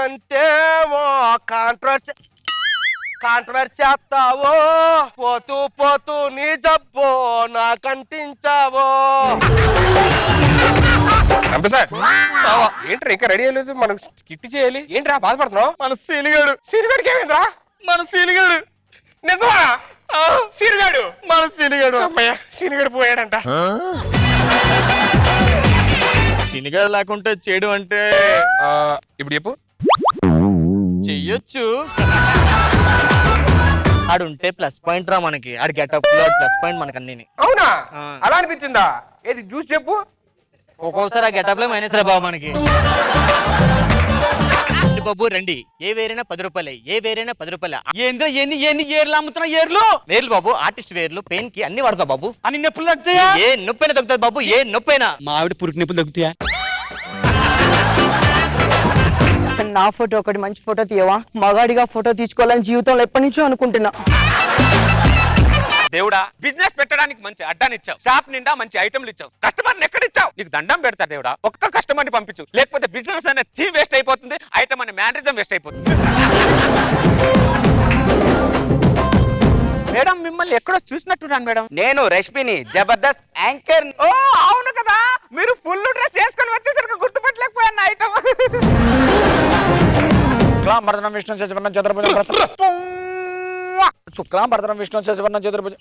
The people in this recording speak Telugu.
అంటే కాంట్రవర్సీ చేస్తావో పోతూ పోతూ నీ జబ్బో నాకంటించావో ఏంట్రా ఇంకా రెడీ అయ్యలేదు మనం స్కిట్ చేయాలి ఏంట్రా బాధపడుతున్నావు మన సీనిగాడికి ఏమైందిరా మన సీనిగాడు నిజమా సీనిగాడు మన సీనిగాడు అమ్మయ్య సీనిగాడు పోయాడంట సీనిగాడు లేకుంటే చేయడం అంటే ఇప్పుడు చెప్పు చెయ్యొచ్చు ఆడుంటే ప్లస్ పాయింట్ రా మనకి ఆడి గెటప్ లో ప్లస్ పాయింట్ మనకి అన్ని అవునా అలా అనిపించిందా ఏది చూసి చెప్పు ఒక్కొక్కసారి ఆ గెటప్ లో మైనస్ రా బాబు మనకి బాబు రండి ఏ వేరైనా 10 రూపాయలే ఏ వేరైనా 10 రూపాయలే ఏందో ఎన్ని ఏర్లు అమ్ముతున్నా వేర్లు బాబు ఆర్టిస్ట్ వేర్లు పెయిన్ కి అన్ని వాడతా బాబు అన్ని నొప్పులు తగ్గుతాయా ఏ నొప్పైనా తగ్గుతుంది బాబు ఏ నొప్పైనా మా ఆవిడ పురుగు నొప్పులు తగ్గుతాయా నా ఫోటో ఒకటి మంచి ఫోటో తీయవా మగాడిగా ఫోటో తీసుకోవాలని జీవితంలో ఎప్పటి నుంచో అనుకుంటున్నా దేవుడా బిజినెస్ పెట్టడానికి మంచి అడ్డానిచ్చావు షాప్ నిండా మంచి ఐటమ్లు ఇచ్చావు కస్టమర్ని ఎక్కడిచ్చావు నీకు దండం పెడతా దేవుడా ఒక్క కస్టమర్ని పంపించు లేకపోతే బిజినెస్ అనే థీమ్ వేస్ట్ అయిపోతుంది ఐటమ్ అనే మేనరిజం వేస్ట్ అయిపోతుంది మేడం మిమ్మల్ని ఎక్కడో చూసినట్టున్నాను మేడం నేను రష్మిని జబర్దస్త్ యాంకర్ ఓ అవును కదా మీరు ఫుల్ డ్రెస్ వేసుకొని వచ్చేసరికి గుర్తుపట్టలేకపోయాను ఐటమ్ శుక్లాంబరధరం విష్ణు శశివర్ణం చతుర్భుజం శుక్లాంబరధరం విష్ణు శశివర్ణం చతుర్భుజం